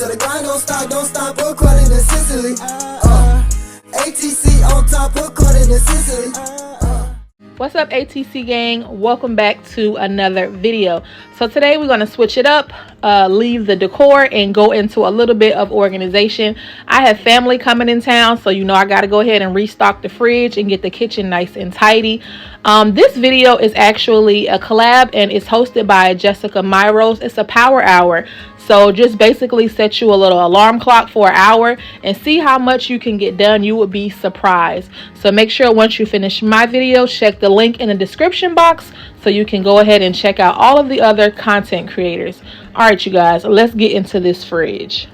So the grind don't stop, according to CICELY. ATC on top, according to CICELY. What's up, ATC gang? Welcome back to another video. So today we're going to switch it up, leave the decor and go into a little bit of organization. I have family coming in town, so you know I got to go ahead and restock the fridge and get the kitchen nice and tidy. This video is actually a collab and it's hosted by Jessica Myros. It's a power hour. So just basically set you a little alarm clock for an hour and see how much you can get done. You would be surprised. So make sure once you finish my video, check the link in the description box so you can go ahead and check out all of the other content creators. All right, you guys, let's get into this fridge.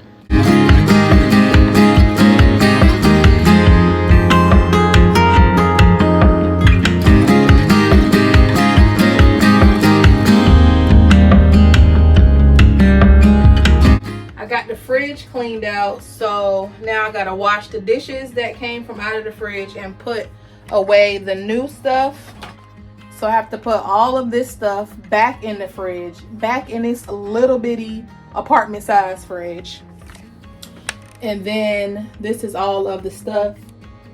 Fridge cleaned out, so now I gotta wash the dishes that came from out of the fridge and put away the new stuff. So I have to put all of this stuff back in the fridge, back in this little bitty apartment size fridge. And then this is all of the stuff,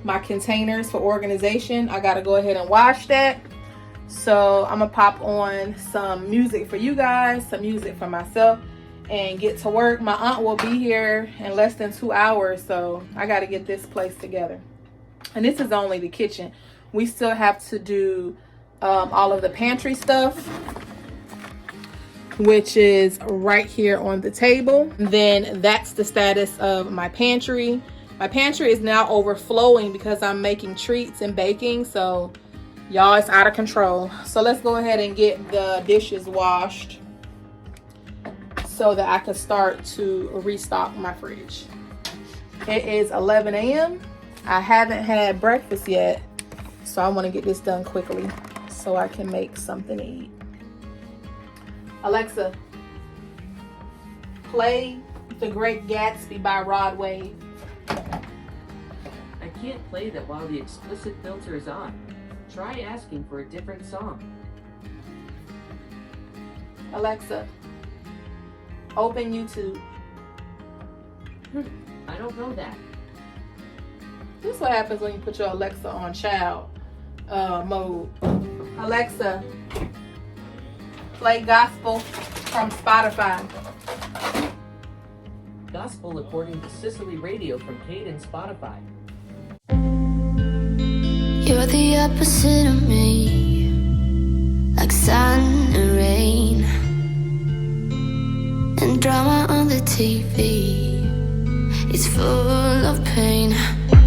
my containers for organization. I gotta go ahead and wash that. So I'm gonna pop on some music for you guys, some music for myself, and get to work. My aunt will be here in less than 2 hours, so I got to get this place together. And this is only the kitchen. We still have to do all of the pantry stuff, which is right here on the table. And then that's the status of my pantry. My pantry is now overflowing because I'm making treats and baking, so y'all, it's out of control. So let's go ahead and get the dishes washed so that I can start to restock my fridge. It is 11 a.m. I haven't had breakfast yet, so I want to get this done quickly so I can make something to eat. Alexa, play The Great Gatsby by Rod Wave. I can't play that while the explicit filter is on. Try asking for a different song. Alexa, open YouTube. I don't know that. This is what happens when you put your Alexa on child mode. Alexa, play gospel from Spotify. Gospel according to CICELY Radio from Kate and Spotify. You're the opposite of me, like sun and rain, and drama on the TV. It's full of pain,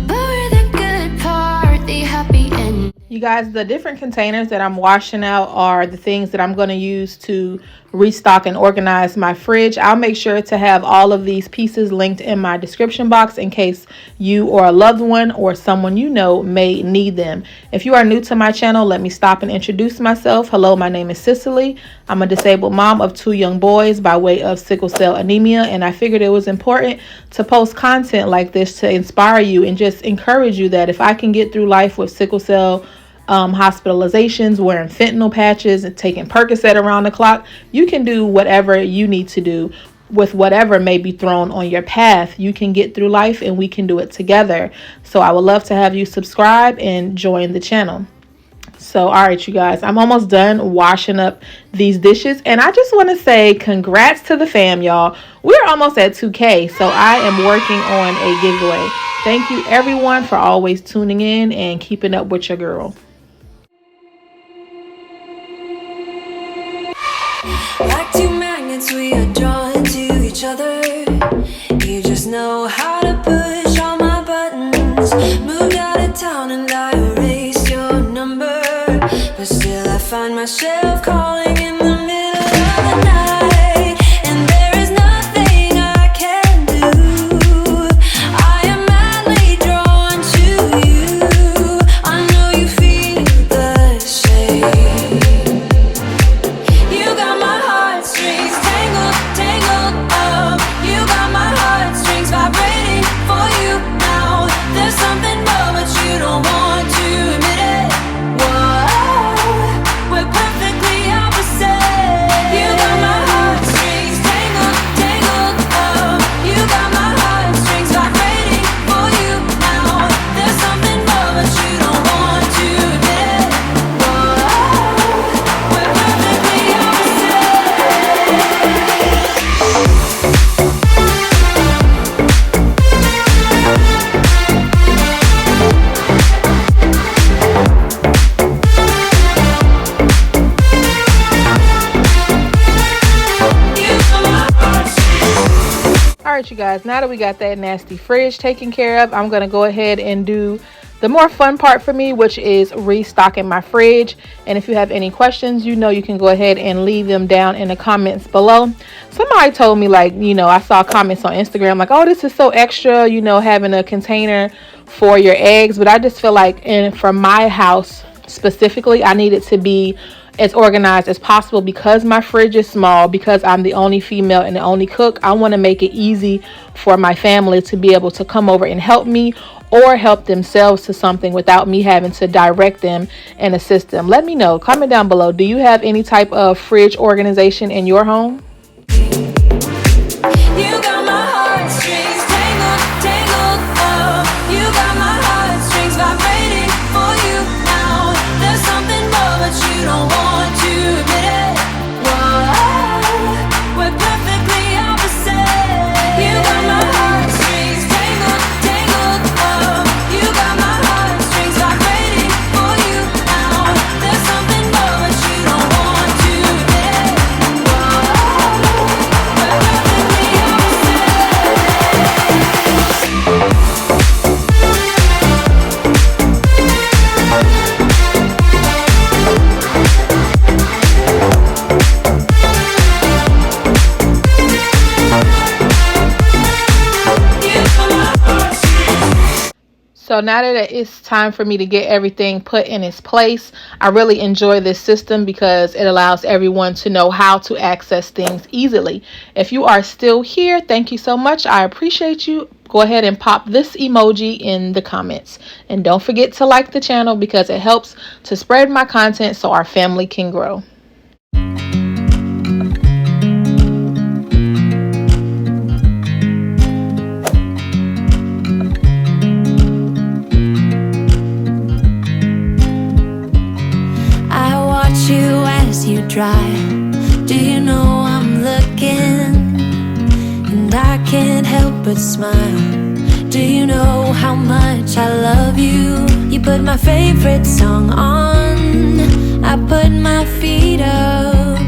but we're the good part, the happy end. You guys, the different containers that I'm washing out are the things that I'm going to use to restock and organize my fridge. I'll make sure to have all of these pieces linked in my description box in case you or a loved one or someone you know may need them. If you are new to my channel, let me stop and introduce myself. Hello, my name is CICELY. I'm a disabled mom of 2 young boys by way of sickle cell anemia, and I figured it was important to post content like this to inspire you and just encourage you that if I can get through life with sickle cell hospitalizations, wearing fentanyl patches and taking Percocet around the clock, you can do whatever you need to do with whatever may be thrown on your path. You can get through life and we can do it together. So I would love to have you subscribe and join the channel. So all right, you guys, I'm almost done washing up these dishes, and I just want to say congrats to the fam, y'all. We're almost at 2K, so I am working on a giveaway. Thank you everyone for always tuning in and keeping up with your girl. Like 2 magnets, we are drawn to each other. You just know how to push all my buttons. Moved out of town and I erased your number, but still I find myself calling in the middle of the night, and there is nothing I can do. I am madly drawn to you. I know you feel the same. You got my heartstrings tangled up. You got my heartstrings vibrating for you now. There's something more, but you don't want to admit it. Whoa, we're perfectly opposite. Alright, you guys, now that we got that nasty fridge taken care of, I'm going to go ahead and do the more fun part for me, which is restocking my fridge. And if you have any questions, you know, you can go ahead and leave them down in the comments below. Somebody told me, like, you know, I saw comments on Instagram like, oh, this is so extra, you know, having a container for your eggs. But I just feel like for my house specifically, I need it to be as organized as possible because my fridge is small, because I'm the only female and the only cook. I want to make it easy for my family to be able to come over and help me or help themselves to something without me having to direct them and assist them. Let me know, comment down below, do you have any type of fridge organization in your home? You got my heartstrings tangled, tangled up. You got my heartstrings vibrating for you now. There's something more, but you don't want to admit it. Whoa, we're perfectly opposite. You got my heartstrings tangled, tangled up. You got my heartstrings vibrating for you now. There's something more, but you don't want to admit it. Whoa, we're perfectly opposite. So now that it's time for me to get everything put in its place, I really enjoy this system because it allows everyone to know how to access things easily. If you are still here, thank you so much. I appreciate you. Go ahead and pop this emoji in the comments. And don't forget to like the channel because it helps to spread my content so our family can grow. You as you drive, do you know I'm looking? And I can't help but smile. Do you know how much I love you? You put my favorite song on, I put my feet up,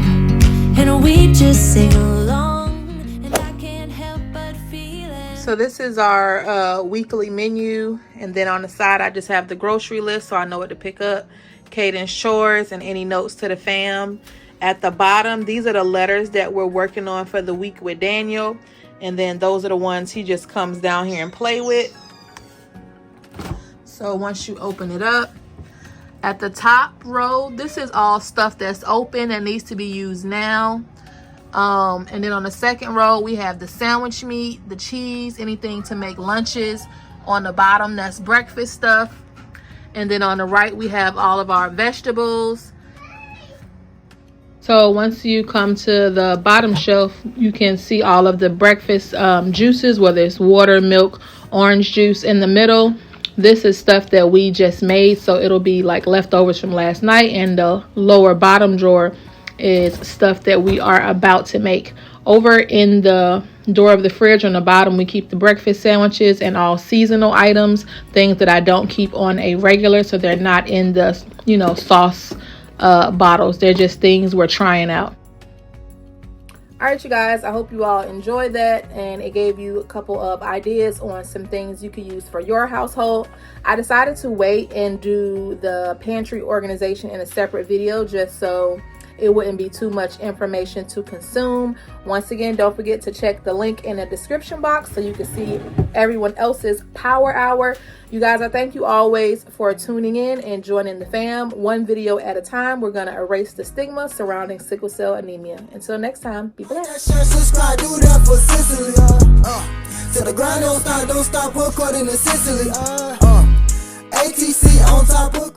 and we just sing along, and I can't help but feel it. So this is our weekly menu, and then on the side I just have the grocery list so I know what to pick up, Cadence chores, and any notes to the fam. At the bottom, these are the letters that we're working on for the week with Daniel, and then those are the ones he just comes down here and play with. So once you open it up, at the top row, this is all stuff that's open that needs to be used now. And then on the second row, we have the sandwich meat, the cheese, anything to make lunches. On the bottom, that's breakfast stuff. And then on the right, we have all of our vegetables. So once you come to the bottom shelf, you can see all of the breakfast juices, whether it's water, milk, orange juice. In the middle, this is stuff that we just made, so it'll be like leftovers from last night. And the lower bottom drawer is stuff that we are about to make. Over in the door of the fridge on the bottom, we keep the breakfast sandwiches and all seasonal items, things that I don't keep on a regular, so they're not in the, you know, sauce bottles. They're just things we're trying out. All right, you guys, I hope you all enjoyed that, and it gave you a couple of ideas on some things you could use for your household. I decided to wait and do the pantry organization in a separate video just so it wouldn't be too much information to consume. Once again, don't forget to check the link in the description box so you can see everyone else's power hour. You guys, I thank you always for tuning in and joining the fam. One video at a time, we're gonna erase the stigma surrounding sickle cell anemia. Until next time, be blessed. Share, subscribe, do that for Sicily. To the grind, don't stop, according to Sicily. ATC on top of